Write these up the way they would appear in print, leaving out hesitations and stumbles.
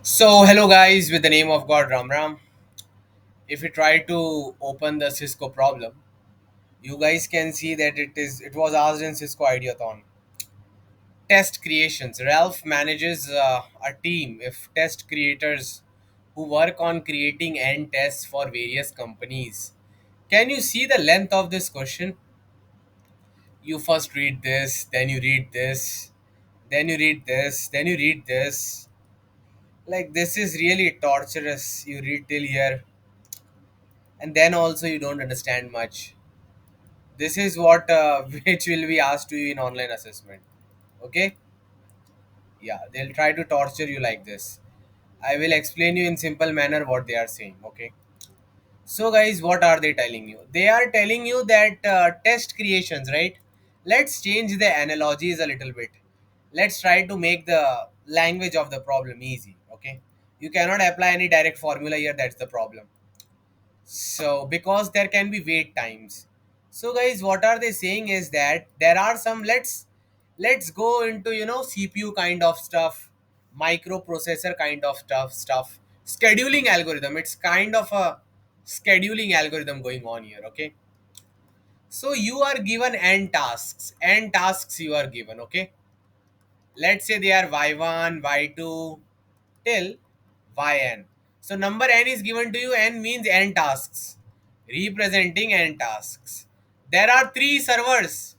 So hello guys, with the name of God Ram Ram. If you try to open the Cisco problem, you guys can see that it was asked in Cisco Ideathon. Test creations. Ralph manages a team if test creators who work on creating end tests for various companies. Can you see the length of this question? You first read this, then you read this, then you read this, then you read this. Like this is really torturous. You read till here and then also you don't understand much. This is what which will be asked to you in online assessment. Okay, yeah, they'll try to torture you like this. I will explain you in simple manner what they are saying. Okay, so guys, what are they telling you? They are telling you that test creations, right? Let's change the analogies a little bit. Let's try to make the language of the problem easy. Okay, you cannot apply any direct formula here, that's the problem. So because there can be wait times. So guys, what are they saying is that there are some, let's go into CPU kind of stuff, microprocessor kind of stuff, scheduling algorithm. It's kind of a scheduling algorithm going on here, okay? So you are given n tasks you are given, okay? Let's say they are y1, y2 till yn. So number n is given to you. N means n tasks, representing n tasks. There are three servers: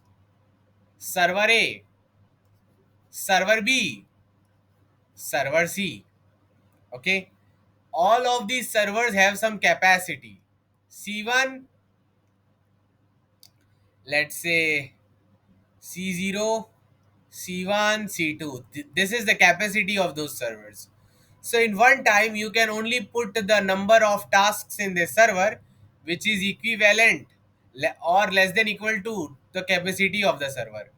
server A, server B, server C. Okay, all of these servers have some capacity. C1, let's say C0, C1, C2. This is the capacity of those servers. So in one time, you can only put the number of tasks in the server, which is equivalent or less than equal to the capacity of the server.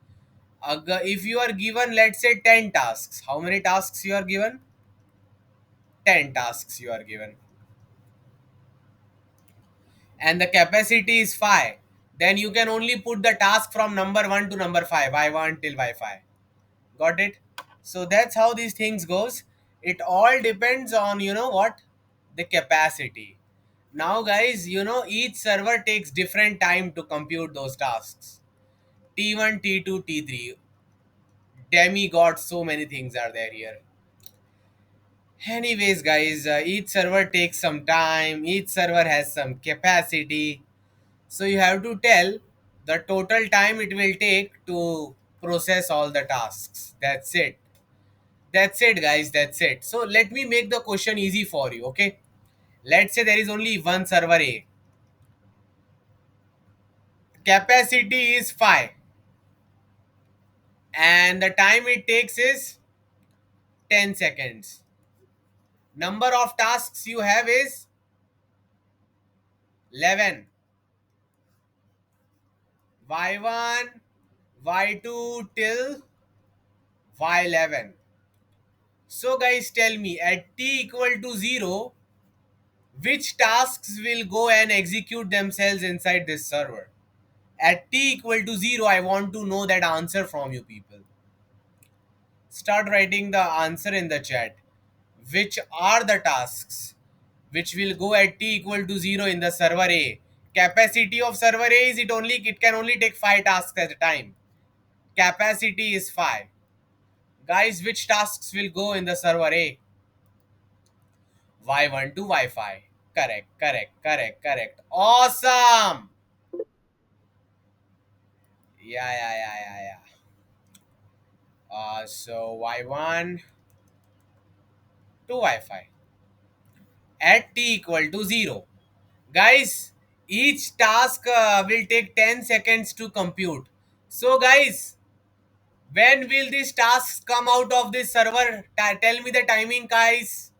If you are given, let's say 10 tasks, how many tasks you are given? 10 tasks you are given. And the capacity is 5. Then you can only put the task from number 1 to number 5, y1 till y5. Got it? So that's how these things goes. It all depends on what, the capacity. Now guys, each server takes different time to compute those tasks. T1, T2, T3. Demigod, so many things are there here. Anyways guys, each server takes some time, each server has some capacity. So you have to tell the total time it will take to process all the tasks. That's it. That's it, guys. That's it. So let me make the question easy for you. Okay. Let's say there is only one server A. Capacity is 5. And the time it takes is 10 seconds. Number of tasks you have is 11. Y1, Y2 till Y11. So guys, tell me at t equal to 0, which tasks will go and execute themselves inside this server? At t equal to 0, I want to know that answer from you people. Start writing the answer in the chat. Which are the tasks which will go at t equal to 0 in the server A? Capacity of server A is it can only take 5 tasks at a time. Capacity is 5. Guys, which tasks will go in the server A? Y1 to Y5. Correct, correct, correct, correct. Awesome. Yeah. So Y1 to Y5 at t equal to 0. Guys, each task will take 10 seconds to compute. So guys, when will these tasks come out of this server? Tell me the timing, guys.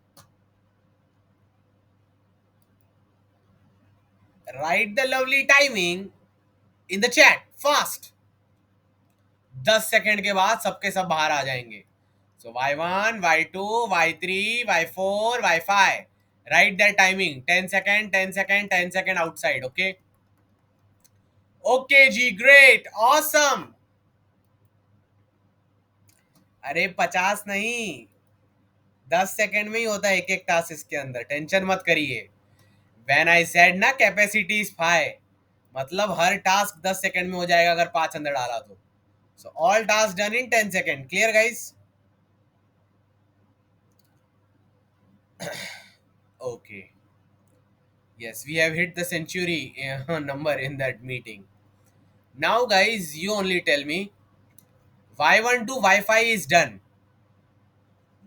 Write the lovely timing in the chat fast. 10 second के बाद सबके सब बाहर आ जाएंगे. So y1, y2, y3, y4, y5. Write that timing. 10 second, 10 second, 10 second outside. Okay. Okay, G. Great. Awesome. अरे 50 नहीं, 10 second में ही होता है एक एक टास्क इसके अंदर, टेंशन मत करिए। व्हेन आई सेड ना कैपेसिटी इज 5, मतलब हर टास्क 10 सेकंड में हो जाएगा अगर 5 अंदर डाला तो। So all task done in 10 second. Clear guys? Okay, yes, we have hit the century number in that meeting. Now guys, you only tell me, y12 Wi-Fi is done.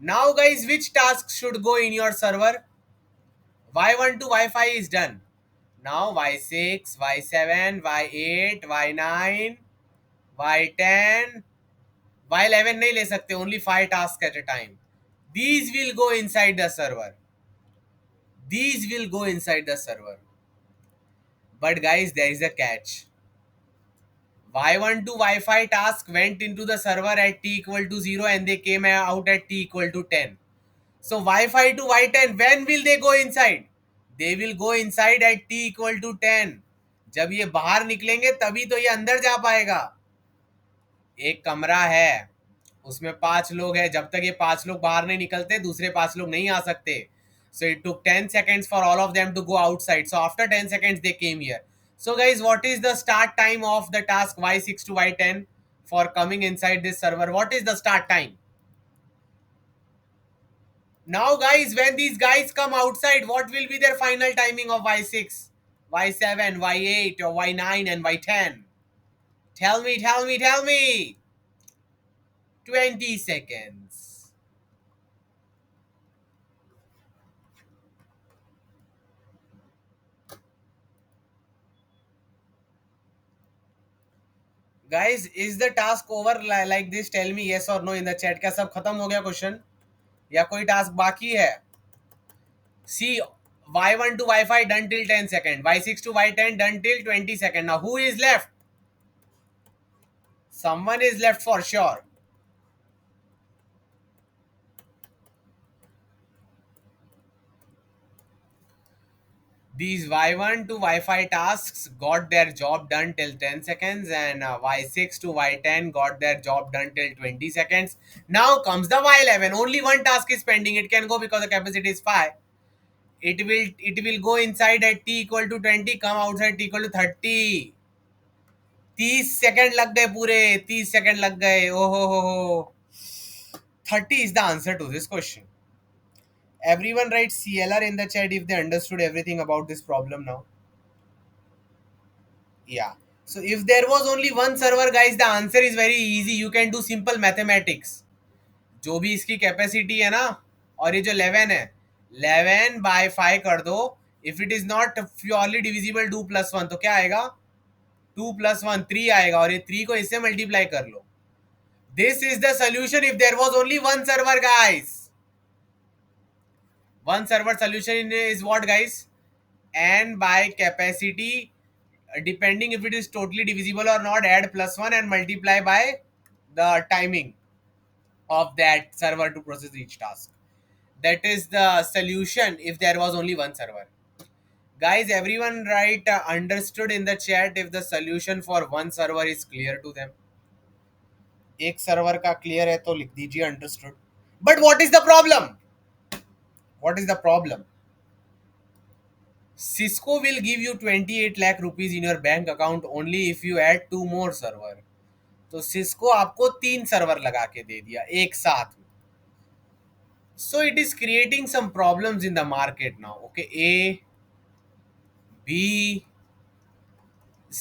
Now guys, which task should go in your server? Y12 Wi-Fi is done. Now Y6, Y7, Y8, Y9, Y10, Y11 नहीं ले सकते, only 5 tasks at a time. These will go inside the server. These will go inside the server. But guys, there is a catch. Y12 Wi-Fi task went into the server at t equal to 0 and they came out at t equal to 10. So Wi-Fi to Y10, when will they go inside? They will go inside at t equal to 10. जब ये बाहर निकलेंगे तभी तो ये अंदर जा पाएगा। एक कमरा है, उसमें 5 लोग हैं, जब तक ये 5 लोग बाहर नहीं निकलते दूसरे 5 लोग नहीं आ सकते। So it took 10 seconds for all of them to go outside. So after 10 seconds they came here. So guys, what is the start time of the task Y6 to Y10 for coming inside this server? What is the start time? Now guys, when these guys come outside, what will be their final timing of Y6, Y7, Y8 or Y9 and Y10? Tell me, tell me, tell me. 20 seconds. Guys, is the task over like this? Tell me yes or no in the chat. क्या सब खत्म हो गया question या कोई task बाकी है? See, Y1 to Y5 done till 10 second. Y6 to Y10 done till 20 second. Now who is left? Someone is left for sure. These Y1 to Y5 tasks got their job done till 10 seconds and Y6 to Y10 got their job done till 20 seconds. Now comes the Y11. Only one task is pending. It can go because the capacity is 5. It will go inside at t equal to 20, come outside t equal to 30. 30 second लग गए पूरे, 30 second लग गए। ओहो हो 30 is the answer to this question. Everyone write CLR in the chat if they understood everything about this problem now. Yeah. So if there was only one server guys, the answer is very easy. You can do simple mathematics. जो भी इसकी capacity है ना, और ये जो 11 है, 11/5 कर दो। If it is not purely divisible 2+1 तो क्या आएगा? 2+1 3 आएगा, और ये 3 को इससे मल्टीप्लाई कर लो। This is the solution if there was only one server guys. One server solution is what guys? N by capacity, depending if it is totally divisible or not, add +1 and multiply by the timing of that server to process each task. That is the solution if there was only one server. Guys, everyone write understood in the chat if the solution for one server is clear to them. एक server का clear है तो लिख दीजिए understood. But what is the problem? What is the problem? Cisco will give you 28 lakh rupees in your bank account only if you add 2 more server. तो Cisco आपको 3 server लगा के दे दिया एक साथ। So it is creating some problems in the market now. Okay, A, B,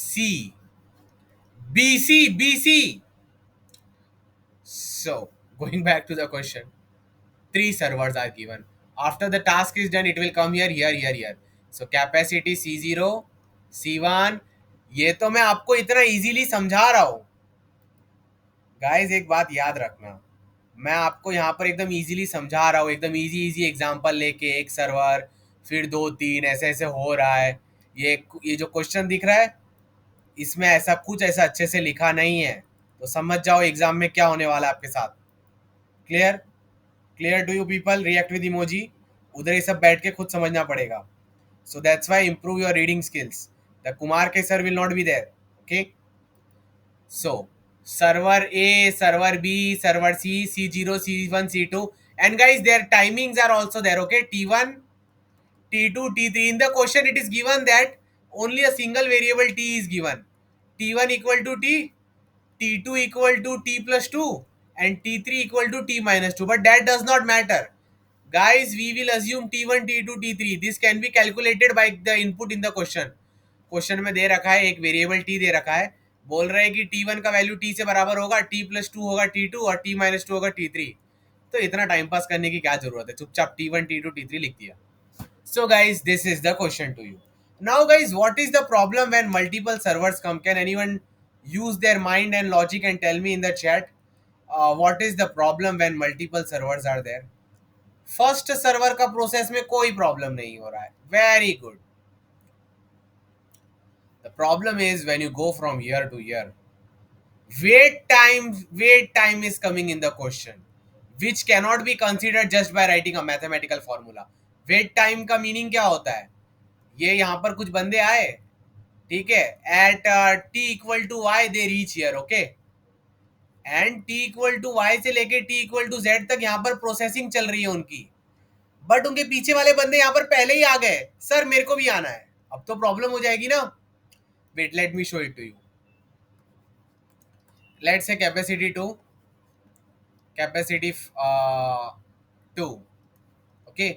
C, B, C, B, C. So going back to the question, 3 servers are given. After the task is done, it will come here, here, here, here. So capacity C0, C1. ये तो मैं आपको इतना easily समझा रहा हूँ guys, एक बात याद रखना, मैं आपको यहाँ पर एकदम इजीली समझा रहा हूँ, एकदम इजी इजी एग्जांपल लेके, एक सर्वर फिर 2 3 ऐसे ऐसे हो रहा है। ये जो क्वेश्चन दिख रहा है इसमें ऐसा कुछ ऐसा अच्छे से लिखा नहीं है, तो समझ जाओ एग्जाम में क्या होने वाला है आपके साथ। Clear? Clear to you people? React with emoji. उधर ये सब बैठ के खुद समझना पड़ेगा। So that's why improve your reading skills. The Kumar K sir will not be there. Okay. So server A, server B, server C, C0, C1, C2. And guys, their timings are also there, okay? T1, T2, T3. In the question, it is given that only a single variable t is given. T1 equal to t, T2 equal to t plus 2, and T3 equal to t minus 2. But that does not matter. Guys, we will assume T1, T2, T3. This can be calculated by the input in the question. Question में दे रखा है एक variable T दे रखा है, बोल रहा है कि टी1 का वैल्यू टी से बराबर होगा, टी प्लस टू होगा टी2 और टी माइनस टू होगा टी3. तो इतना टाइम पास करने की क्या जरूरत है, चुपचाप टी1 टी2 टी3 लिख दिया. So guys, this is the question to you. Now guys, what is the problem when multiple servers come? Can anyone use their mind and logic and tell me in the chat what is the problem when multiple servers are there? First server का process में कोई problem नहीं हो रहा है. Very good. The problem is when you go from year two year, wait time is coming in the question, which cannot be considered just by writing a mathematical formula. Wait time का meaning क्या होता है? ये यहाँ पर कुछ बंदे आए, ठीक है, at t equal to y they reach here, okay, and t equal to y से लेके टी इक्वल टू जेड तक यहाँ पर प्रोसेसिंग चल रही है उनकी, बट उनके पीछे वाले बंदे यहाँ पर पहले ही आ गए, सर मेरे को भी आना है. अब तो प्रॉब्लम हो जाएगी ना. Wait, let me show it to you. Let's से capacity 2, capacity 2, okay.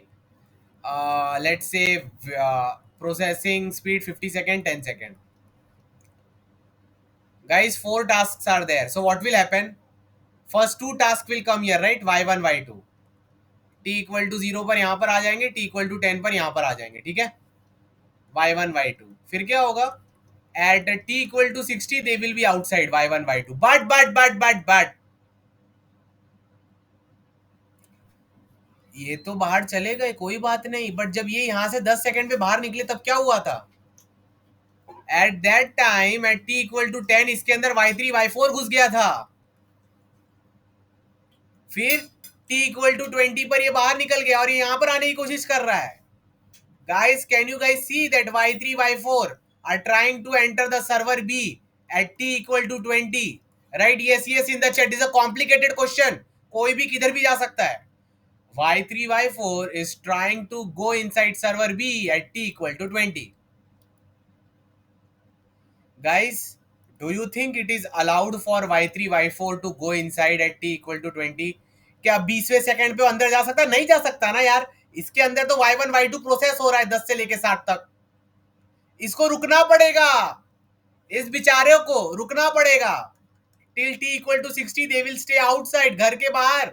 Let's say processing speed 50 second, 10 second. Guys, 4 tasks are there. So what will happen? First 2 tasks will come here, right? y1, y2. t equal to 0 पर यहाँ पर आ जाएंगे, t equal to 10 पर यहाँ पर आ जाएंगे, ठीक है. y1, y2. फिर क्या होगा? At t equal to 60, they will be outside y1, y2. But ये तो बाहर चले गए, कोई बात नहीं. बट जब ये यहाँ से 10 सेकंड पे बाहर निकले तब क्या हुआ था? At that time at t equal to 10 इसके अंदर y3 y4 घुस गया था. फिर t इक्वल टू 20 पर ये बाहर निकल गया और ये यहां पर आने की कोशिश कर रहा है. Guys, can you guys see that y3 y4 are trying to enter the server B at t equal to 20, right? Yes in the chat. is a complicated question, कोई भी किधर भी जा सकता है. y3 y4 is trying to go inside server B at t equal to 20. Guys, do you think it is allowed for y3 y4 to go inside at t equal to 20? क्या 20वें second पे अंदर जा सकता? नहीं जा सकता ना यार. इसके अंदर तो y1 y2 प्रोसेस हो रहा है 10 से लेके 60 तक. इसको रुकना पड़ेगा, इस बेचारे को रुकना पड़ेगा. Till t equal to 60 they will stay outside, घर के बाहर.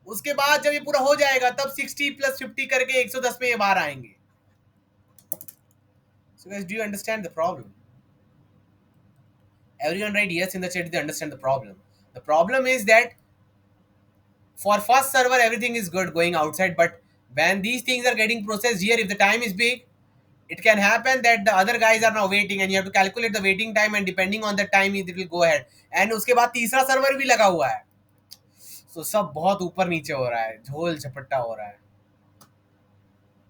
उसके बाद जब ये पूरा हो जाएगा तब 60 प्लस 50 करके 110 में ये बाहर आएंगे. So guys, do you understand the problem? Everyone write yes in the chat if they understand the problem. The problem is that for first server everything is good going outside, but when these things are getting processed here, if the time is big, it can happen that the other guys are now waiting and you have to calculate the waiting time, and depending on the time it will go ahead. And उसके बाद तीसरा server भी लगा हुआ है. So सब बहुत ऊपर नीचे हो रहा है, झोल झपट्टा हो रहा है.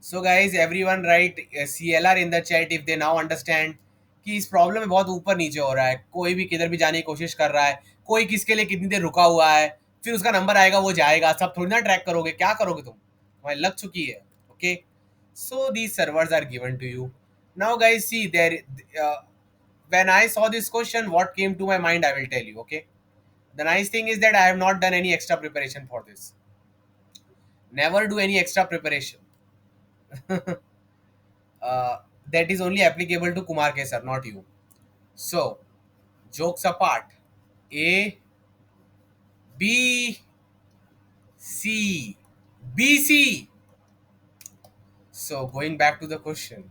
So guys, everyone write CLR in the chat if they now understand कि इस प्रॉब्लम में बहुत ऊपर नीचे हो रहा है. कोई भी किधर भी जाने की कोशिश कर रहा है, कोई किसके लिए कितनी देर रुका हुआ है, फिर उसका नंबर आएगा वो जाएगा. सब थोड़ी ना ट्रैक करोगे, क्या करोगे तुम, तुम्हारी लग चुकी है. Okay, so these servers are given to you. Now guys see there, when I saw this question, what came to my mind I will tell you. Okay, the nice thing is that I have not done any extra preparation for this. Never do any extra preparation. That is only applicable to Kumar K sir, not you. So, jokes apart, A, B, C, B, C. So, going back to the question.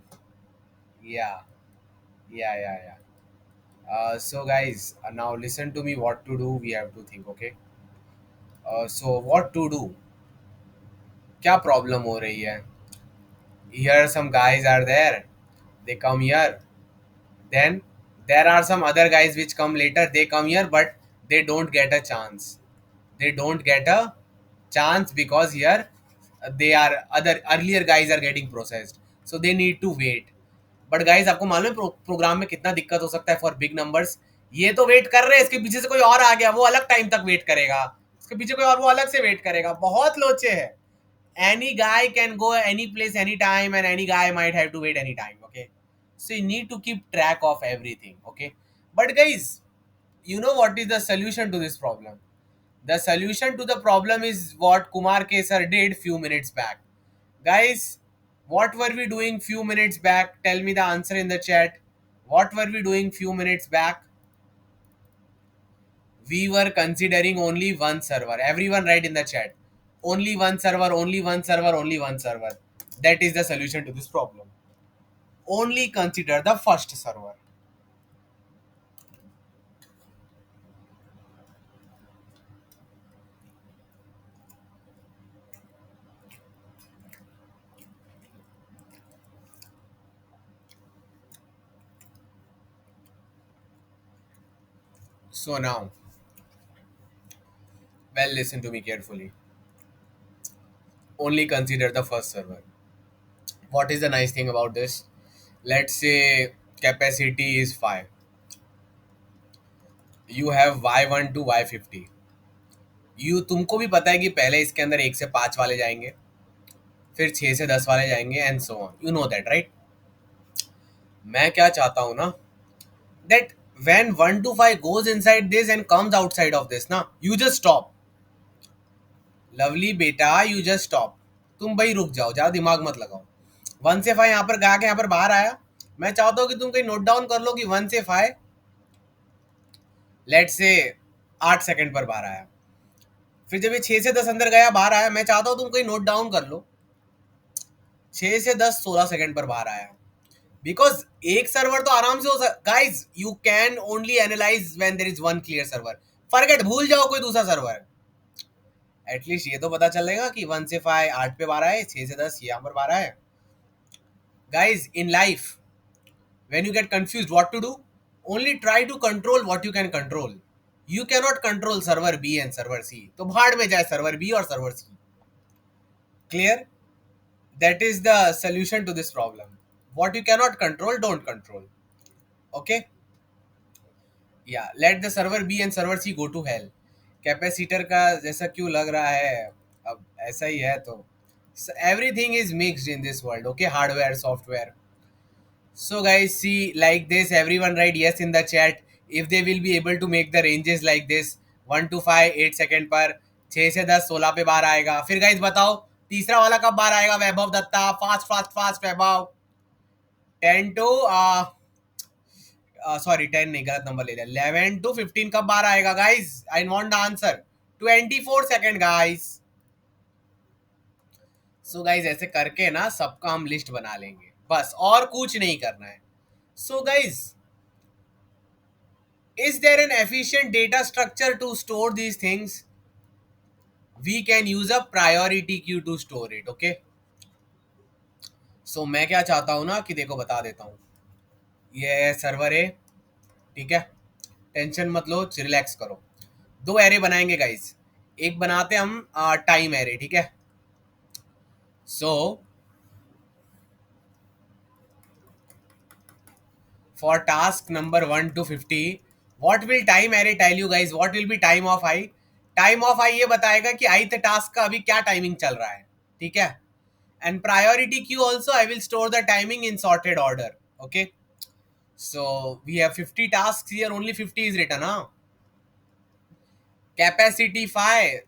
Yeah. So, guys, now listen to me. What to do, we have to think, okay? So, what to do? क्या problem हो रही है? Here some guys are there. They come here. Then there are some other guys which come later. They come here, but they don't get a chance. They don't get a chance because here they are other earlier guys are getting processed. So they need to wait. But guys आपको मालूम है programme में कितना दिक्कत हो सकता है for big numbers. ये तो वेट कर रहे हैं, इसके पीछे से कोई और आ गया, वो अलग टाइम तक वेट करेगा. उसके पीछे कोई और वो अलग से वेट करेगा, बहुत लोचे है. Any guy can go any place anytime and any guy might have to wait anytime. Okay, so you need to keep track of everything. Okay, but guys, you know what is the solution to this problem? The solution to the problem is what Kumar Kesar did few minutes back. Guys, what were we doing few minutes back? Tell me the answer in the chat. What were we doing few minutes back? We were considering only one server. Everyone write in the chat. Only one server, only one server, only one server. That is the solution to this problem. Only consider the first server. So now, well, listen to me carefully. Only consider the first server. What is the nice thing about this? Let's say capacity is 5. You have y1 to y50. तुमको भी पता है कि पहले इसके अंदर 1 से 5 वाले जाएंगे, फिर 6 से 10 वाले जाएंगे and so on. You know that right? मैं क्या चाहता हूँ ना, that when 1 to 5 goes inside this and comes outside of this ना, you just stop. लवली बेटा, you just stop. तुम भाई रुक जाओ, ज़्यादा दिमाग मत लगाओ. 1 से 5 यहाँ पर गा के यहाँ पर बाहर आया. मैं चाहता हूँ कि तुम कहीं नोट डाउन कर लो कि 1 से 5 लेट से 8 सेकंड पर बाहर आया. फिर जब ये 6 से 10 अंदर गया बाहर आया, मैं चाहता हूँ तुम कहीं नोट डाउन कर लो 6 से 10 16 सेकंड पर बाहर आया. बिकॉज एक सर्वर तो आराम से हो सकता. Guys, you can only analyse when there is one clear server. Forget, भूल जाओ कोई दूसरा सर्वर. एटलीस्ट ये तो पता चलेगा कि 1 से 5 8 पे 12 है, 6 से 10 यहाँ पर 12 है. Guys, in life when you get confused what to do, only try to control what you can control. You cannot control server B and server C. तो भाड़ में जाए server B और server C. Clear? That is the solution to this problem. What you cannot control, don't control. Okay? Yeah, let the server B and server C go to hell. Capacitor का जैसा क्यों लग रहा है, अब ऐसा ही है तो. Everything is mixed in this world. Okay, hardware, software. So guys, see, like this, everyone write yes in the chat if they will be able to make the ranges like this. 1 to 5 8 second पर, 6 से 10 16 पे बार आएगा. फिर guys बताओ तीसरा वाला कब बार आएगा? Vaibhav Datta, fast fast fast Vaibhav. 10 to sorry 10 नहीं, गलत नंबर ले लिया. 11 टू 15 कब बार आएगा guys? I want the answer. 24 second guys. So guys, ऐसे करके ना सबका हम लिस्ट बना लेंगे, बस और कुछ नहीं करना है. So guys, is there an efficient data structure to store these things? We can use a priority queue to store it. Okay, so मैं क्या चाहता हूँ ना कि देखो बता देता हूँ. ये है सर्वर ए, ठीक है. टेंशन मत लो, रिलैक्स करो. दो एरे बनाएंगे गाइस. एक बनाते हम टाइम एरे, ठीक है. सो for task number 1 to 50, what will time array tell you guys? What will be time of I? Time of I ये बताएगा कि ith task का अभी क्या टाइमिंग चल रहा है, ठीक है. And priority queue also, I will store the timing in sorted order. Okay, so we have 50 tasks here, only 50 is written. Huh? Capacity 5,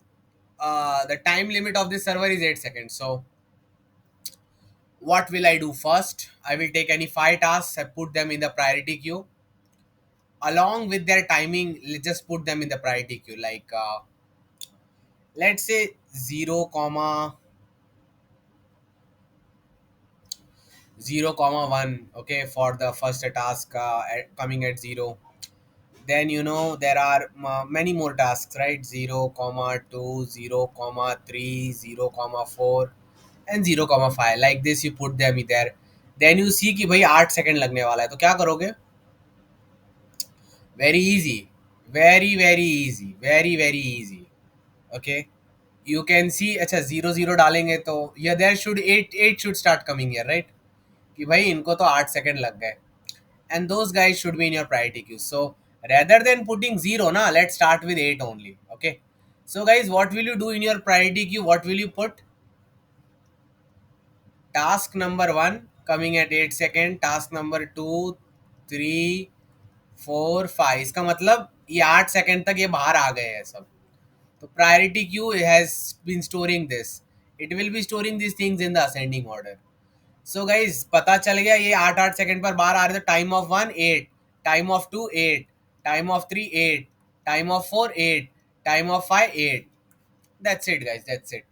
the time limit of this server is 8 seconds. So what will I do first? I will take any 5 tasks, I put them in the priority queue along with their timing. Let's just put them in the priority queue, like let's say 0 comma 0 comma 1. Okay, for the first task coming at 0. Then there are many more tasks, right? 0 comma 2, 0 comma 3, 0 comma 4 and 0 comma 5. Like this you put them there. Then you see कि भाई 8 second लगने वाला है, तो क्या करोगे? Very easy, very very easy, very very easy. Okay, you can see. अच्छा 0 0 डालेंगे तो yeah, there should 8 should start coming here, right? कि भाई इनको तो 8 सेकंड लग गए. And those guys should be in your priority queue. So rather than putting 0 na, let's start with 8 only. Okay, So guys, what will you do in your priority queue? What will you put? Task number 1 coming at 8 second, task number 2, 3, 4, 5. इसका मतलब ये 8 second तक ये बाहर आ गए हैं सब. तो priority queue has been storing this. It will be storing these things in the ascending order. So guys, पता चल गया ये 8 8 सेकंड पर बाहर आ रहे. तो time of 1 8, time of 2 8, time of 3 8, time of 4 8, time of 5 8. That's it guys, that's it.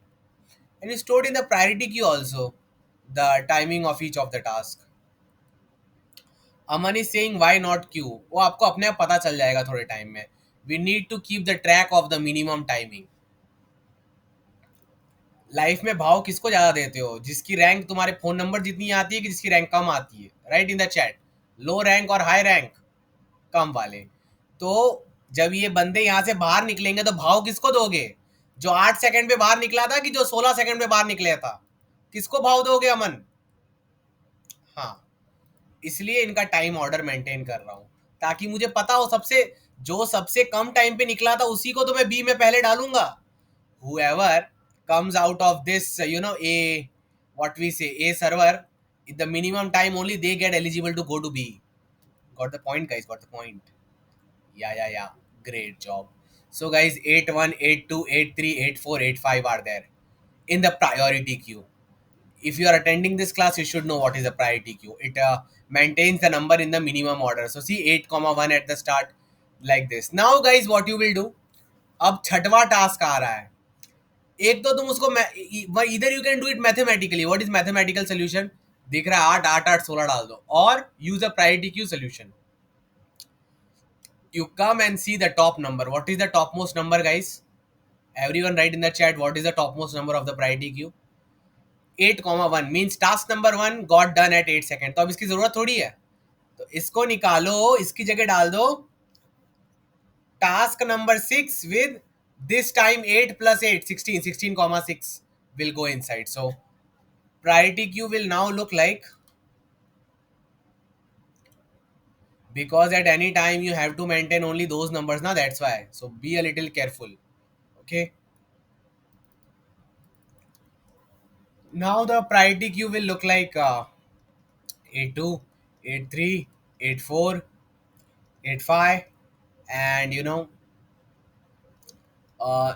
And you stored in the priority queue also the timing of each of the task. Aman is saying why not queue? वो आपको अपने आप पता चल जाएगा थोड़े time में. We need to keep the track of the minimum timing. Life में भाव किसको ज्यादा देते हो? जिसकी रैंक तुम्हारे फोन नंबर जितनी आती है कि जिसकी रैंक कम आती है? Right in the chat. Low rank और हाई रैंक, कम वाले. तो जब ये बंदे यहाँ से बाहर निकलेंगे तो भाव किसको दोगे? जो 8 सेकंड पे बाहर निकला था कि जो 16 सेकंड पे बाहर निकला था? किसको भाव दोगे अमन? हाँ, इसलिए इनका टाइम ऑर्डर मेंटेन कर रहा हूँ ताकि मुझे पता हो सबसे जो सबसे कम टाइम पे निकला था उसी को तो मैं बी में पहले डालूंगा. whoever comes out of this a what we say a server the minimum time only they get eligible to go to b. Got the point guys, got the point. Yeah, great job. So guys, 8 1 8 2 8 3 8 4 8 5 are there in the priority queue. If you are attending this class you should know what is the priority queue. It maintains the number in the minimum order. So see 8 comma 1 at the start like this. Now guys, what you will do, अब छठवा task आ रहा है. एक तो तुम उसको इधर you can do it mathematically. What is mathematical solution? दिख रहा है 8 8 8 16 डाल दो और use a priority queue solution. You come and see the top number. What is the topmost number guys? Everyone write in the chat what is the topmost number of the priority queue. 8 1 means task number 1 got done at 8 second. तो अब इसकी जरूरत थोड़ी है. तो इसको निकालो, इसकी जगह डाल दो task number 6 with this time 8 plus 8 16 16 6 will go inside. So priority queue will now look like, because at any time you have to maintain only those numbers now, that's why. So be a little careful. Okay, now the priority queue will look like 82 83 84 85 and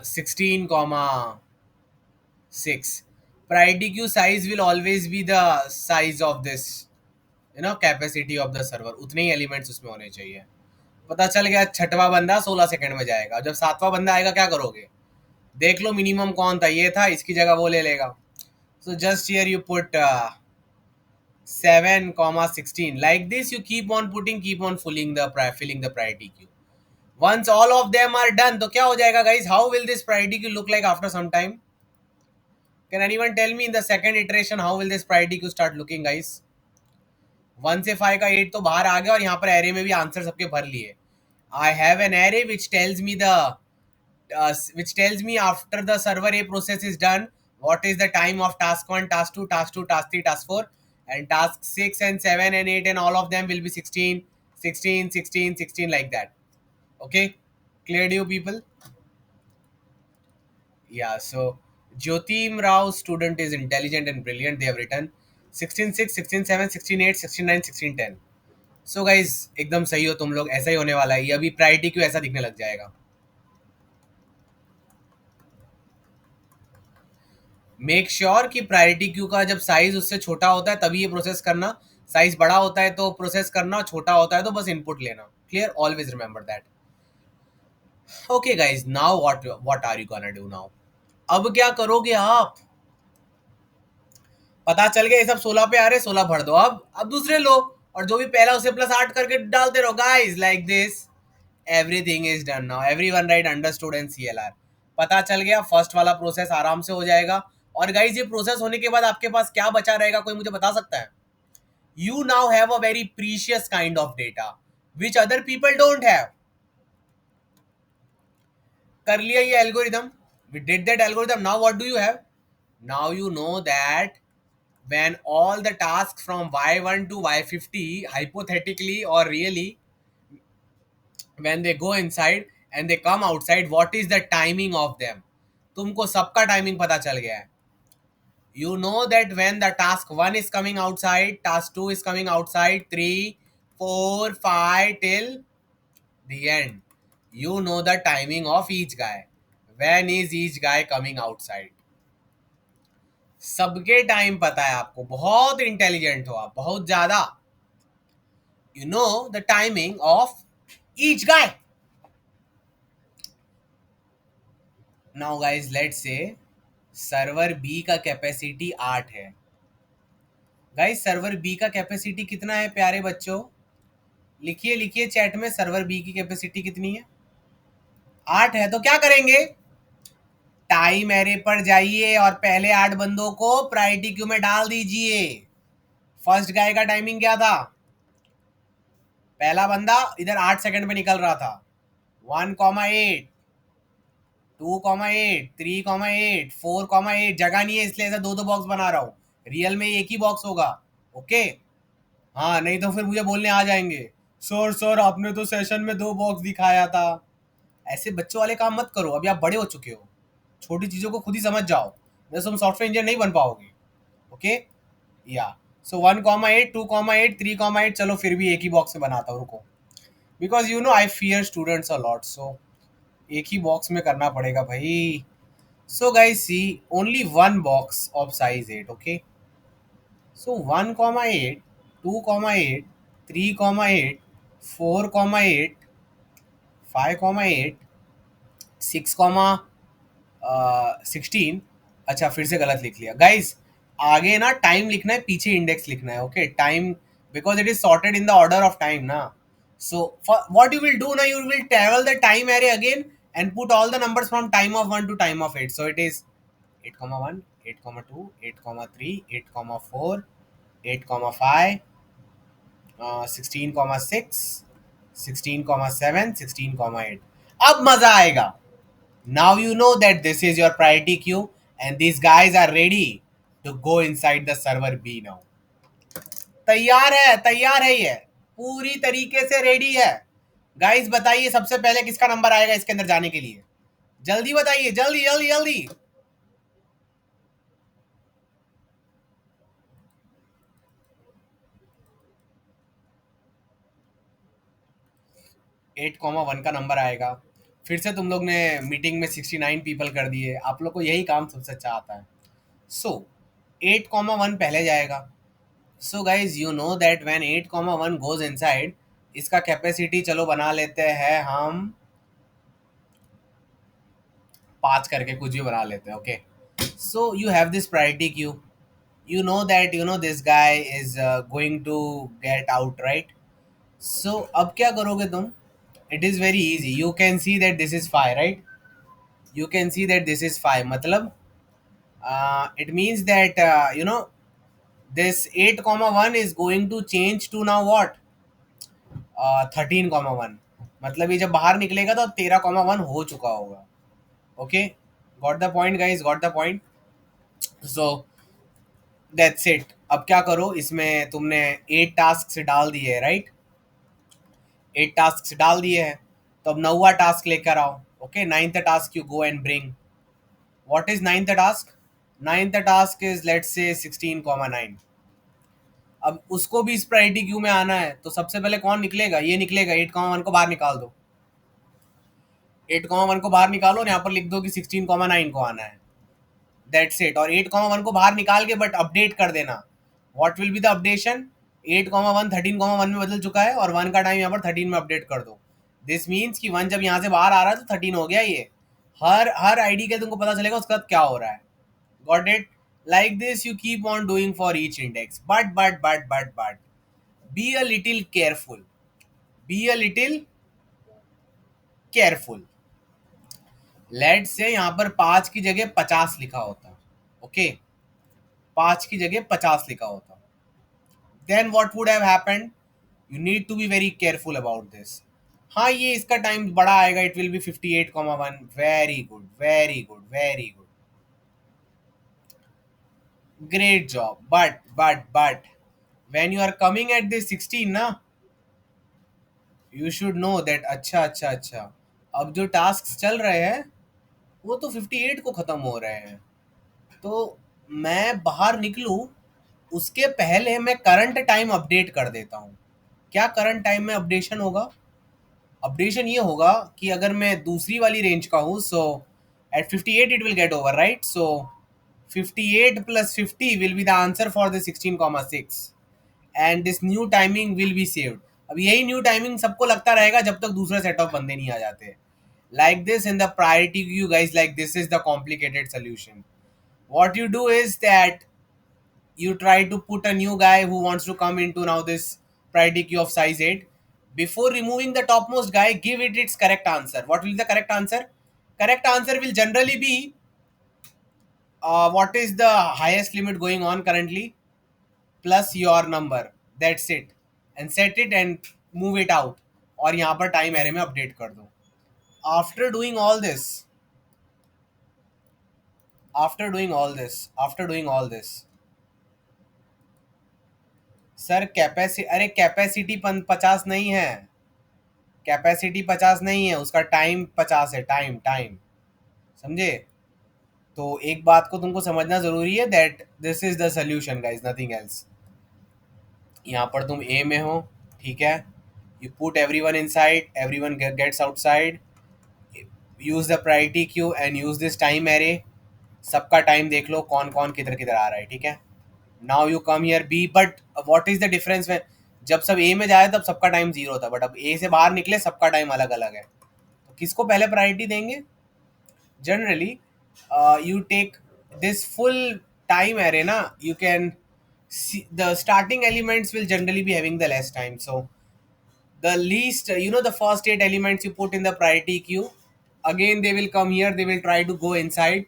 16 comma 6. Priority queue size will always be the size of this capacity of the server. उतने ही elements उसमें होने चाहिए. पता चल गया छठवा बंदा 16 second में जाएगा. जब सातवां बंदा आएगा क्या करोगे? देख लो मिनिमम कौन था, ये था, इसकी जगह वो ले लेगा. So just here you put 7 16 like this. You keep on putting, keep on filling the priority queue. Once all of them are done तो क्या हो जाएगा guys? How will this priority queue look like after some time? Can anyone tell me in the second iteration how will this priority queue start looking guys? 1 से 5 का 8 तो बाहर आ गया और यहाँ पर एरे में भी आंसर सबके भर लिए. I have an array which tells me after the server A process is done, what is the time of task 1, task 2, task 2, task 3, task 4, and task 6 and 7 and 8 and all of them will be 16, 16, 16, 16 like that. Okay, clear to you people? Yeah, so Jyotim Rao student is intelligent and brilliant. They have written 16 6, 16 7, 16 8, 16 9, 16 10. So guys एकदम सही हो तुम लोग. ऐसा ही होने वाला है. ये अभी प्रायोरिटी क्यों ऐसा दिखने लग जाएगा. मेक श्योर कि प्रायोरिटी क्यू का जब साइज उससे छोटा होता है तभी ये प्रोसेस करना. साइज बड़ा होता है तो प्रोसेस करना, छोटा होता है तो बस इनपुट लेना. Clear? Always remember that. Okay guys, now what are you gonna do now? अब क्या करोगे आप? पता चल गया ये सब 16 पे आ रहे, 16 भर दो. अब दूसरे लो और जो भी पहला उसे +8 करके डालते रहो guys like this. Everything is done now. Everyone right understood and CLR. पता चल गया. फर्स्ट वाला प्रोसेस आराम से हो जाएगा. और गाइज ये प्रोसेस होने के बाद आपके पास क्या बचा रहेगा, कोई मुझे बता सकता है? You now have a very precious kind of data which other people don't have. कर लिया ये algorithm. We did that algorithm. Now what do you have? Now you know that when all the tasks from y1 to y50 hypothetically or really when they go inside and they come outside, what is the timing of them? तुमको सबका timing पता चल गया है. You know that when the task 1 is coming outside, task 2 is coming outside, 3, 4, 5 till the end. You know the timing of each guy. When is each guy coming outside? सबके time पता है आपको. बहुत intelligent हो आप, बहुत ज्यादा. You know the timing of each guy. Now guys, let's say server B का कैपेसिटी 8 है. गाइस सर्वर बी का कैपेसिटी कितना है प्यारे बच्चों? लिखिए लिखिए चैट में, सर्वर बी की कैपेसिटी कितनी है? 8 है. तो क्या करेंगे? टाइम एरे पर जाइए और पहले 8 बंदों को प्रायोरिटी क्यू में डाल दीजिए. फर्स्ट गाय का टाइमिंग क्या था? पहला बंदा इधर 8 सेकंड में निकल रहा था. 1,8, 2,8, 3,8, 4,8. जगह नहीं है इसलिए ऐसा दो दो बॉक्स बना रहा हूँ. रियल में एक ही बॉक्स होगा. ओके. हाँ, नहीं तो फिर मुझे बोलने आ जाएंगे, सर सर आपने तो सेशन में दो बॉक्स दिखाया था. ऐसे बच्चों वाले काम मत करो. अभी आप बड़े हो चुके हो. छोटी चीज़ों को खुद ही समझ जाओ. जैसे तुम सॉफ्टवेयर इंजीनियर नहीं बन पाओगे. ओके. या सो 1,8, 2,8, 3,8. चलो फिर भी एक ही बॉक्स में बनाता हूँ, रुको. Because you know I fear students a lot, so एक ही बॉक्स में करना पड़ेगा भाई. So guys see, only one box of size 8. Okay. So 1,8, 2,8, 3,8, 4,8, 5,8, 6,16. अच्छा फिर से गलत लिख लिया गाइस. आगे ना टाइम लिखना है, पीछे इंडेक्स लिखना है. Okay. Time, because it is sorted in the order of time ना. So what you will do ना, you will travel the time array again and put all the numbers from time of 1 to time of 8. So it is 8,1, 8,2, 8,3, 8,4, 8,5, 16,6, 16,7, 16,8. अब मजा आएगा. Now you know that this is your priority queue and these guys are ready to go inside the server B now. तैयार है ये. पूरी तरीके से ready है. गाइस बताइए सबसे पहले किसका नंबर आएगा इसके अंदर जाने के लिए? जल्दी बताइए, जल्दी जल्दी जल्दी. 8,1 का नंबर आएगा. फिर से तुम लोग ने मीटिंग में 69 पीपल कर दिए. आप लोग को यही काम सबसे अच्छा आता है. सो 8,1 पहले जाएगा. So guys you know that when 8,1 goes inside, इसका कैपेसिटी चलो बना लेते हैं हम 5 करके, कुछ भी बना लेते हैं. Okay. So you have this priority queue. You know that this guy is going to get out, right? So अब क्या करोगे तुम? It is very easy. You can see that this is 5, right? You can see that this is 5. मतलब it means that this 8,1 is going to change to now what? 13,1. मतलब ये जब बाहर निकलेगा तो 13,1 हो चुका होगा. Okay. Got the point guys, got the point. So that's it. अब क्या करो, इसमें तुमने 8 टास्क डाल दिए, राइट? 8 टास्क डाल दिए हैं. तो अब 9वां टास्क लेकर आओ. Okay. 9th task you go and bring. What is 9th task? 9th task is let's say 16,9. अब उसको भी इस प्रायोरिटी क्यू में आना है, तो सबसे पहले कौन निकलेगा? ये निकलेगा. 8,1 को बाहर निकाल दो. 8,1 को बाहर निकालो और यहाँ पर लिख दो कि 16,9 को आना है. That's it. और 8,1 को बाहर निकाल के बट अपडेट कर देना. What will be the updation? 8,1 13,1 में बदल चुका है और 1 का टाइम यहाँ पर 13 में अपडेट कर दो. दिस मीन्स कि 1 जब यहाँ से बाहर आ रहा है तो 13 हो गया ये. हर आईडी के तुमको पता चलेगा उसके बाद क्या हो रहा है. Got it? Like this you keep on doing for each index. But be a little careful. Be a little careful. Let's say यहाँ पर 5 की जगह 50 लिखा होता. ओके. 5 की जगह 50 लिखा होता. Then what would have happened? You need to be very careful about this. हाँ, ये इसका टाइम बड़ा आएगा. It will be 58,1. Very good, very good, very good. Great job. But when you are coming at this 16 ना, you should know that अच्छा अच्छा अच्छा अब जो टास्क चल रहे हैं वो तो 58 को ख़त्म हो रहे हैं। तो मैं बाहर निकलूँ उसके पहले मैं करंट टाइम अपडेट कर देता हूँ। क्या करंट टाइम में अपडेशन होगा? अपडेशन ये होगा कि अगर मैं दूसरी वाली रेंज का हूँ, so at 58 it will get over, right? So 58 plus 50 will be the answer for the 16,6 and this new timing will be saved. अब यही न्यू टाइमिंग सबको लगता रहेगा जब तक दूसरा सेट ऑफ बंदे नहीं आ जाते। Like this in the priority Q guys, like this is the complicated solution. What you do is that you try to put a new guy who wants to come into now this priority queue of size 8. Before removing the topmost guy, give it its correct answer. What will be the correct answer? Correct answer will generally be what is the highest limit going on currently plus your number. That's it. And set it and move it out. और यहाँ पर time array में update कर दो. After doing all this, after doing all this, sir capacity, अरे capacity 50 नहीं है, capacity 50 नहीं है, उसका टाइम 50 है, टाइम टाइम, समझे? तो एक बात को तुमको समझना जरूरी है that this is the solution guys, nothing else. यहाँ पर तुम ए में हो, ठीक है, you put everyone inside, everyone gets outside, use the priority queue and use this time array. सबका टाइम देख लो कौन कौन किधर किधर आ रहा है, ठीक है. Now you come here B, but what is the difference में जब सब ए में जाए तब सबका टाइम जीरो था, बट अब ए से बाहर निकले सबका टाइम अलग अलग है. तो किसको पहले प्रायोरिटी देंगे? Generally you take this full time array na, you can see the starting elements will generally be having the less time. So the least, the first 8 elements you put in the priority queue, again they will come here, they will try to go inside.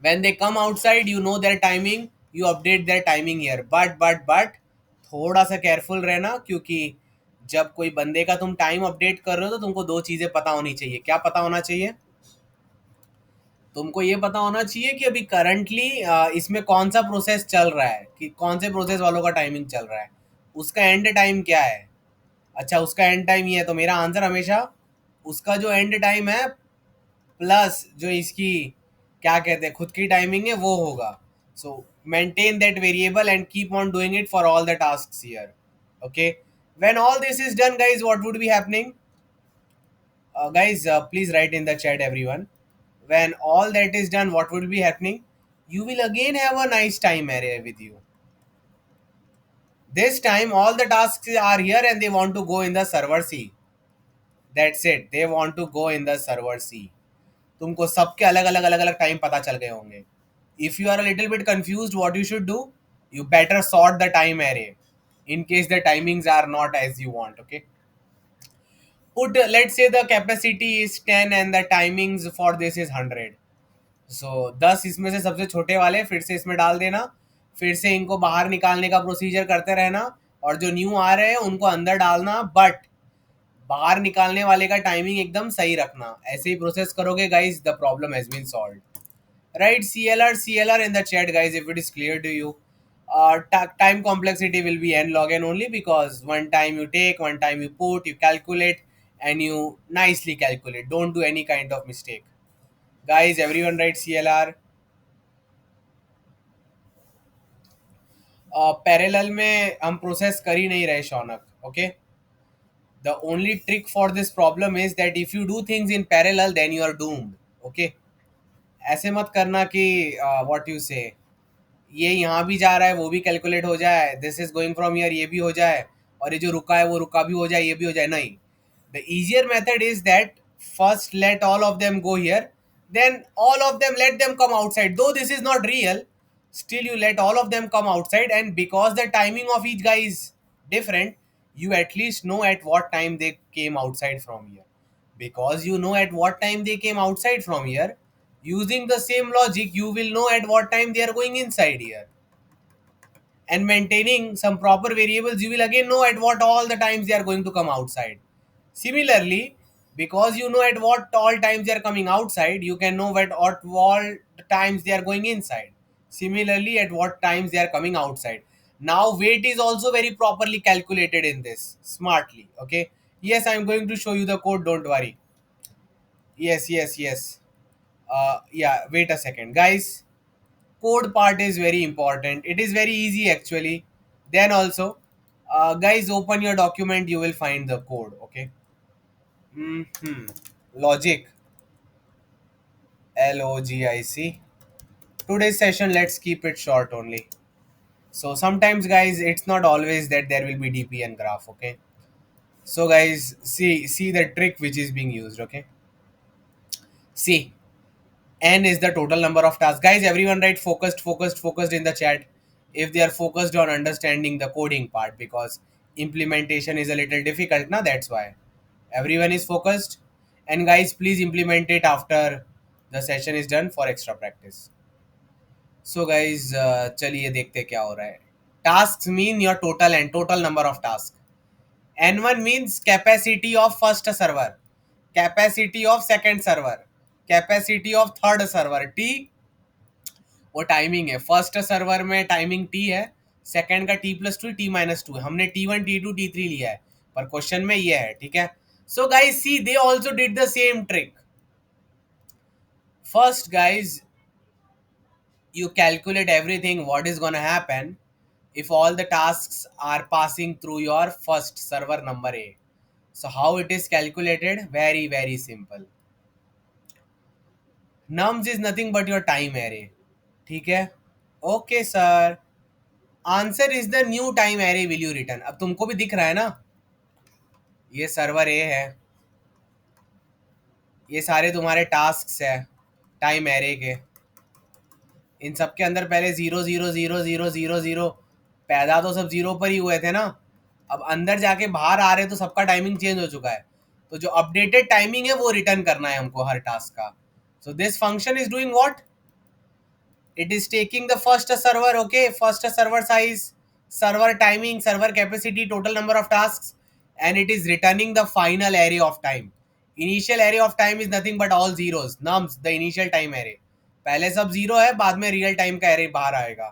When they come outside, you know their timing, you update their timing here. But थोड़ा सा careful रहना, क्योंकि जब कोई बंदे का तुम time update कर रहे हो तो तुमको दो चीजें पता होनी चाहिए. क्या पता होना चाहिए? तुमको ये पता होना चाहिए कि अभी करंटली इसमें कौन सा प्रोसेस चल रहा है, कि कौन से प्रोसेस वालों का टाइमिंग चल रहा है, उसका एंड टाइम क्या है. अच्छा, उसका एंड टाइम ये है, तो मेरा आंसर हमेशा उसका जो एंड टाइम है प्लस जो इसकी क्या कहते हैं खुद की टाइमिंग है वो होगा. सो maintain that variable and keep on doing it for all the task here. Okay, when all this is done guys, what would be happening? Guys, please write in the chat, everyone. When all that is done, what will be happening? You will again have a nice time array with you. This time, all the tasks are here and they want to go in the server C. That's it. They want to go in the server C. तुमको सबके अलग अलग अलग अलग time पता चल गए होंगे. If you are a little bit confused, what you should do? You better sort the time array in case the timings are not as you want. Okay. Put, let's say the capacity is 10 and the timings for this is 100. सो 10 इसमें से सबसे छोटे वाले फिर से इसमें डाल देना, फिर से इनको बाहर निकालने का प्रोसीजर करते रहना, और जो न्यू आ रहे हैं उनको अंदर डालना, बट बाहर निकालने वाले का टाइमिंग एकदम सही रखना. ऐसे ही प्रोसेस करोगे guys, the problem has been solved. Right, CLR in the chat guys, if it is clear to you. Time complexity will be n log n only, because one time you take, one time you put, you calculate, and you nicely calculate. Don't do any kind of mistake. Guys, everyone write CLR. Parallel में हम process कर ही नहीं रहे Shaunak. Okay, the only trick for this problem is that if you do things in parallel then you are doomed. Okay, ऐसे मत करना कि व्हाट यू से ये यहाँ भी जा रहा है वो भी कैलकुलेट हो जाए, this is going from here ये भी हो जाए, और ये जो रुका है वो रुका भी हो जाए, ये भी हो जाए. नहीं, the easier method is that first let all of them go here, then all of them let them come outside, though this is not real, still you let all of them come outside, and because the timing of each guy is different, you at least know at what time they came outside from here. Because you know at what time they came outside from here, using the same logic you will know at what time they are going inside here, and maintaining some proper variables you will again know at what all the times they are going to come outside. Similarly, because you know at what all times they are coming outside, you can know at all times they are going inside. Similarly, at what times they are coming outside. Now weight is also very properly calculated in this smartly. Okay, yes, I am going to show you the code, don't worry. Yes, yes, yes. Yeah, wait a second, guys. Code part is very important. It is very easy actually. Then also, guys, open your document. You will find the code. Okay. Logic. Logic. Today's session, let's keep it short only. So sometimes, guys, it's not always that there will be DP and graph. Okay. So guys, see the trick which is being used. Okay. See, n is the total number of tasks. Guys, everyone write focused, focused, focused in the chat if they are focused on understanding the coding part, because implementation is a little difficult now, that's why. Everyone is focused, and guys, please implement it after the session is done for extra practice. So guys, चलिए देखते क्या हो रहा है. Tasks mean your total number of tasks. N1 means capacity of first server, capacity of second server, capacity of third server. T वो timing है. First server में timing T है, सेकंड का टी+2 टी-2 है. हमने T1 T2 T3 लिया है, पर क्वेश्चन में ये है. ठीक है. So guys see they also did the same trick. First guys, you calculate everything what is gonna happen if all the tasks are passing through your first server number A. So how it is calculated? Very very simple. Nums is nothing but your time array. ठीक है. Okay sir. Answer is the new time array will you return. अब तुमको भी दिख रहा है ना, ये सर्वर ए है, ये सारे तुम्हारे टास्क है टाइम एरे के. इन सब के अंदर पहले 0 0 0 0 0 0 पैदा तो सब जीरो पर ही हुए थे ना. अब अंदर जाके बाहर आ रहे तो सबका टाइमिंग चेंज हो चुका है. तो जो अपडेटेड टाइमिंग है वो रिटर्न करना है हमको हर टास्क का. So this function is doing what? It is taking the first server, okay, first server size, server timing, server capacity, total number of tasks, and it is returning the final array of time. Initial array of time is nothing but all zeros. Nums, the initial time array. पहले सब zero है, बाद में real time का array बाहर आएगा.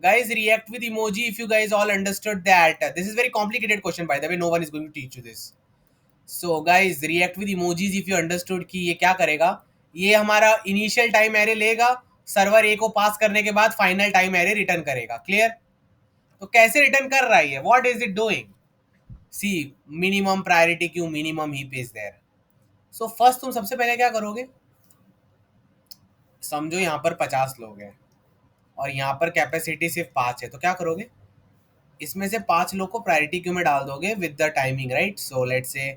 Guys, react with emoji if you guys all understood that. This is very complicated question, by the way. No one is going to teach you this. So guys, react with emojis if you understood कि ये क्या करेगा. ये हमारा initial time array लेगा, server A को pass करने के बाद फाइनल टाइम एरे रिटर्न करेगा. क्लियर? तो कैसे रिटर्न कर रहा है ये? What is it doing? See, minimum priority queue, minimum heap is there. So first तुम सबसे पहले क्या करोगे? समझो यहाँ पर 50 लोग हैं और यहाँ पर कैपेसिटी सिर्फ 5 है, तो क्या करोगे? इसमें से 5 लोग को प्रायोरिटी क्यू में डाल दोगे with the timing, right? So let's say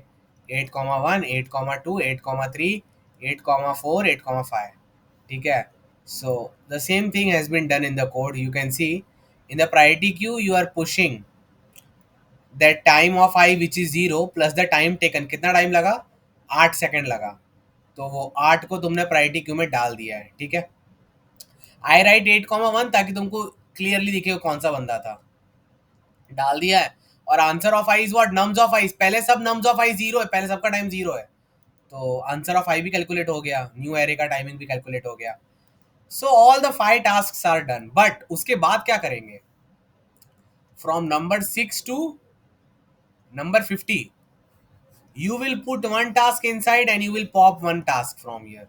8,1, 8,2, 8,3, 8,4, 8,5. ठीक है. So the same thing has been done in the code. You can see in the priority queue you are pushing that time of I which is 0 plus the time taken. कितना time लगा? 8 second लगा. तो वो 8 को तुमने priority queue में डाल दिया है. ठीक है. आई राइट 8,1 ताकि तुमको क्लियरली दिखे कौन सा बंदा था. डाल दिया है. और answer of I is what? Nums of I. पहले सब नम्स ऑफ आई जीरो है, पहले सबका टाइम जीरो है, तो आंसर ऑफ आई भी कैलकुलेट हो गया, न्यू एरे का टाइमिंग भी कैलकुलेट हो गया. So all the 5 task are done. But उसके बाद क्या करेंगे? From number 6 to number 50 you will put one task inside and you will pop one task from here.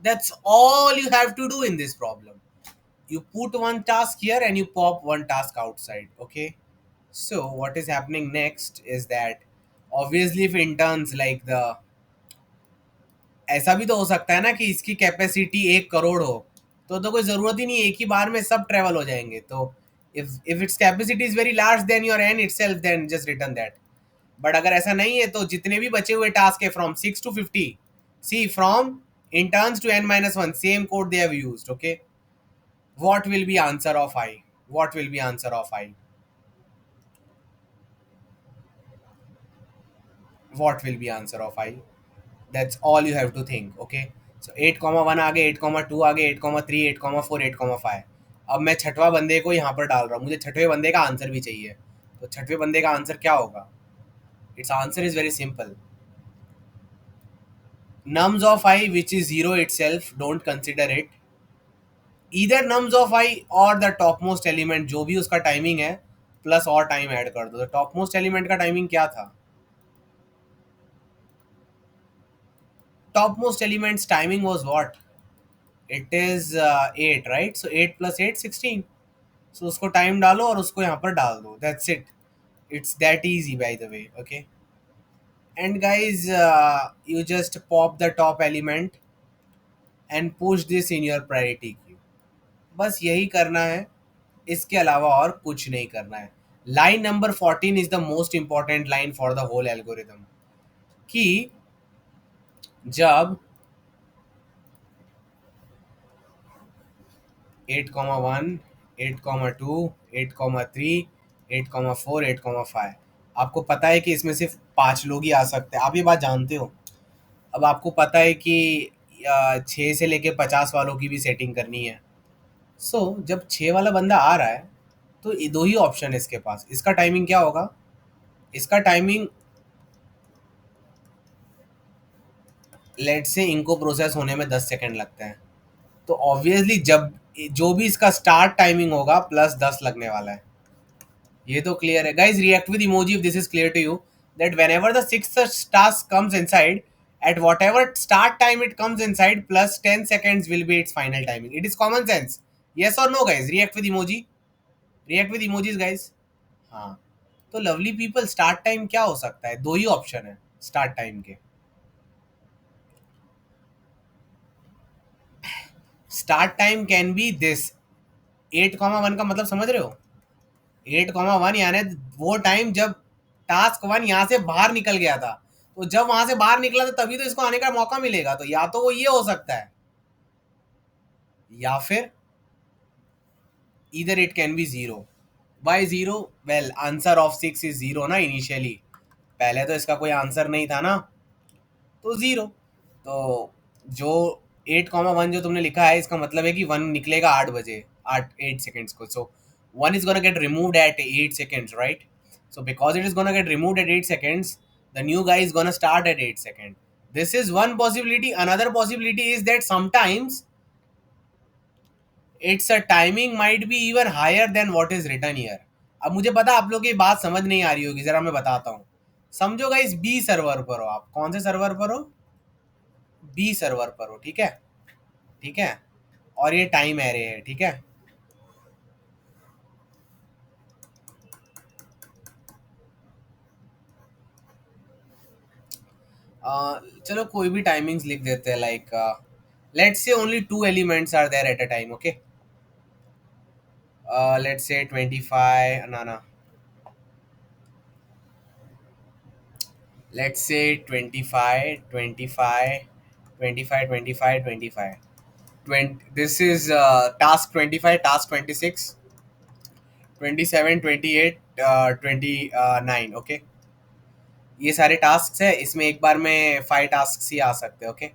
That's all you have to do in this problem. You put one task here and you pop one task outside. Okay. So what is happening next is that obviously if interns like the, ऐसा भी तो हो सकता है ना कि इसकी capacity 1 crore हो, तो कोई ज़रूरत ही नहीं एक ही बार में सब ट्रेवल हो जाएंगे. तो if its capacity is very large then your n itself then just return that. But अगर ऐसा नहीं है तो जितने भी बचे हुए टास्क है from 6 to 50, see from interns to n-1 same code they have used. Okay. What will be answer of I? What will be answer of I? What will be answer of I? That's all you have to think. Okay. So 8,1 आ गए, 8,2 आ गए, 8,3, 8,4, 8,5. अब मैं छठवां बंदे को यहाँ पर डाल रहा हूँ. मुझे छठवें बंदे का आंसर भी चाहिए. तो छठवें बंदे का आंसर क्या होगा? It's answer is very simple. Nums of I which is 0 itself, don't consider it. Either nums of I or the topmost element जो भी उसका टाइमिंग है प्लस और टाइम ऐड कर दो. तो टॉपमोस्ट एलिमेंट का टाइमिंग क्या था? topmost element's timing was what? It is 8, right? So 8 plus 8, 16. So उसको टाइम डालो और उसको यहाँ पर डाल दो. That's it. It's that easy, by the way. Okay. And guys, you just pop the top element and push this in your priority queue. बस यही करना है. इसके अलावा और कुछ नहीं करना है. Line number 14 is the most important line for the whole algorithm. कि जब 8,1, 8,2, 8,3, 8,4, 8,5, आपको पता है कि इसमें सिर्फ 5 लोग ही आ सकते हैं. आप ये बात जानते हो. अब आपको पता है कि 6 से लेके 50 वालों की भी सेटिंग करनी है. जब 6 वाला बंदा आ रहा है तो ये दो ही ऑप्शन है इसके पास. इसका टाइमिंग क्या होगा? इसका टाइमिंग, लेट से इनको प्रोसेस होने में 10 सेकंड लगते हैं. तो ऑब्वियसली जब जो भी इसका स्टार्ट टाइमिंग होगा +10 लगने वाला है. ये तो क्लियर है guys. React with emoji if this is clear to you that whenever the sixth task comes inside at whatever start time it comes inside plus 10 seconds will be its final timing. It is common sense. Yes or no guys? React with emoji. React with emojis guys. हाँ. तो lovely people, start time क्या हो सकता है? दो ही option है start time के. Start time can be this. 8,1 का मतलब समझ रहे हो? 8,1 यानी वो टाइम जब टास्क 1 यहाँ से बाहर निकल गया था. तो जब वहां से बाहर निकला था तभी तो इसको आने का मौका मिलेगा. तो या तो वो ये हो सकता है या फिर either it can be 0. Why 0? Well, answer of 6 is 0 ना इनिशियली. पहले तो इसका कोई आंसर नहीं था ना, तो 0. तो जो 8,1 जो तुमने लिखा है इसका मतलब है कि 1 निकलेगा 8 बजे, 8 सेकेंड्स को. सो 1 is gonna get removed at 8 seconds, right? So because it is gonna get removed at 8 seconds, the new guy is gonna start at 8 seconds. This is one possibility. Another possibility is that sometimes its a timing might be even higher than what is written here. अब मुझे पता आप लोग की बात समझ नहीं आ रही होगी, जरा मैं बताता हूँ. समझो गाइस, बी सर्वर पर हो आप. कौन से सर्वर पर हो? बी सर्वर पर हो. ठीक है, ठीक है. और ये टाइम एरे है. ठीक है. चलो कोई भी टाइमिंग्स लिख देते हैं. Like let's say only 2 elements are there at a time. Okay, let's say 25, ना let's say 25, 25, 25, 25, 25. 20, this is task 25, task 26, 27, 28, 29. Okay, ये सारे टास्क है. इसमें एक बार में 5 टास्क ही आ सकते हैं. ओके,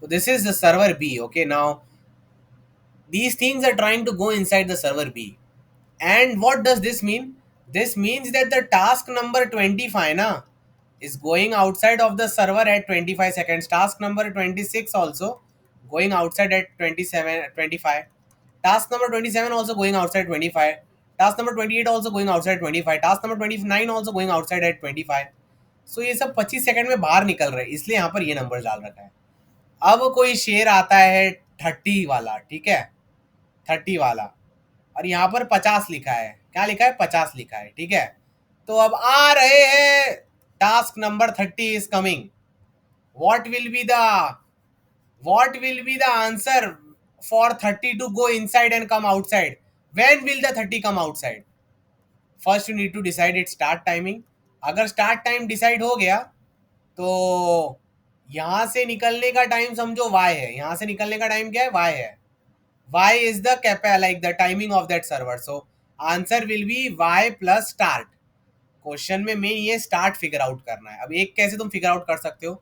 तो this is the server B. Okay, now these things are trying to go inside the server B. And what does this mean? This means that the task number 25 na is going outside of the server at 25 seconds. Task number 26 also going outside at 27, 25. Task number 27 also going outside 25. Task number 28 also going outside 25. Task number 29 also going outside at 25. So ये सब 25 second में बाहर निकल रहे हैं, इसलिए यहाँ पर ये नंबर डाल रखा है. अब कोई शेर आता है 30 वाला. ठीक है, 30 वाला, और यहाँ पर 50 लिखा है. क्या लिखा है? 50 लिखा है. ठीक है, तो अब आ रहे हैं. Task number 30 is coming. what will be the what will be the answer for 30 to go inside and come outside? When will the 30 come outside? First you need to decide its start timing. अगर start time decide हो गया तो यहां से निकलने का time समझो y है. यहां से निकलने का टाइम क्या है? y है. y is the like the timing of that server. So answer will be y plus start. Question में मेन ये स्टार्ट फिगर आउट करना है. अब एक कैसे तुम फिगर आउट कर सकते हो?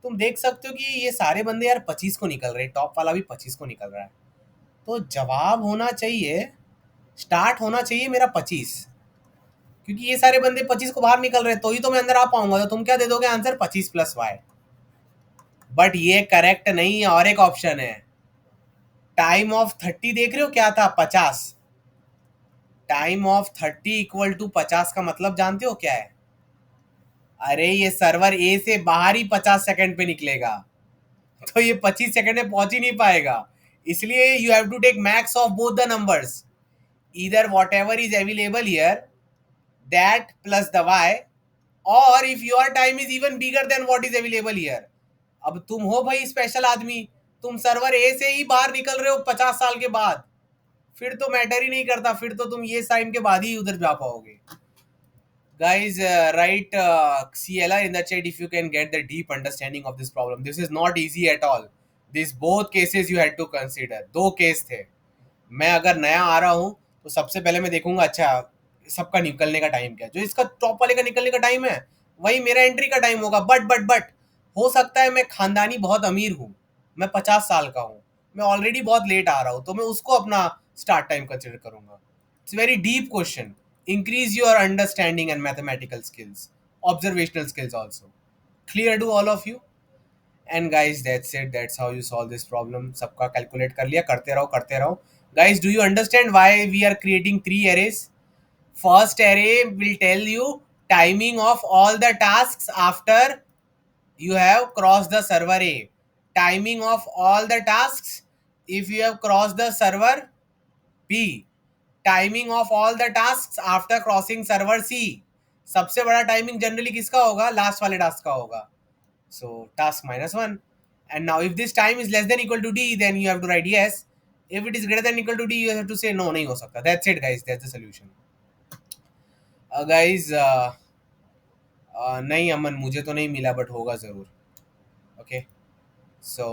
तुम देख सकते हो कि ये सारे बंदे यार 25 को निकल रहे हैं. टॉप वाला भी 25 को निकल रहा है. तो जवाब होना चाहिए, स्टार्ट होना चाहिए मेरा 25, क्योंकि ये सारे बंदे 25 को बाहर निकल रहे हैं, तो ही तो मैं अंदर आ पाऊंगा. तो तुम क्या दे दोगे आंसर? 25 + y. बट ये करेक्ट नहीं है. और एक ऑप्शन है. टाइम ऑफ 30 देख रहे हो क्या था? 50. टाइम ऑफ 30 इक्वल टू 50 का मतलब जानते हो क्या है? अरे ये सर्वर ए से बाहर ही 50 सेकंड पे निकलेगा. तो ये 25 सेकंड में पहुंच ही नहीं पाएगा. इसलिए you have to take max of both the numbers, either whatever is available here, that plus the y, or if your time is even bigger than what is available here. अब तुम हो भाई special आदमी, तुम server ए से ही बाहर निकल रहे हो 50 साल के बाद, फिर तो मैटर ही नहीं करता, फिर तो तुम ये टाइम के बाद ही उधर जा पाओगे. Guys, write CLR in the chat if you can get the deep understanding of this problem. This is not easy at all. These both cases you had to consider. दो केस थे. मैं अगर नया आ रहा हूँ तो सबसे पहले मैं देखूंगा अच्छा सबका निकलने का टाइम क्या है. जो इसका टॉप वाले का निकलने का टाइम है वही मेरा एंट्री का टाइम होगा. बट हो सकता है मैं खानदानी बहुत अमीर हूँ, मैं 50 साल का हूँ, मैं ऑलरेडी बहुत लेट आ रहा हूँ, तो मैं उसको अपना स्टार्ट टाइम कंसिडर करूंगा. It's very deep question. Increase your understanding and mathematical skills, observational skills also. Clear to all of you? And guys, that's it. That's how you solve this problem. सबका calculate कर लिया, करते रहो करते रहो. Guys, do you understand why we are creating 3 arrays? First array will tell you timing of all the tasks after you have crossed the server A. Timing of all the tasks if you have crossed the server B. Timing of all the tasks after crossing server C. सबसे बड़ा timing generally किसका होगा? Last वाले task का होगा. So task -1. And now if this time is less than equal to D, then you have to write yes. If it is greater than equal to D, you have to say no, नहीं हो सकता. That's it guys, that's the solution. Guys, नहीं अमन मुझे तो नहीं मिला, but होगा ज़रूर. Okay, so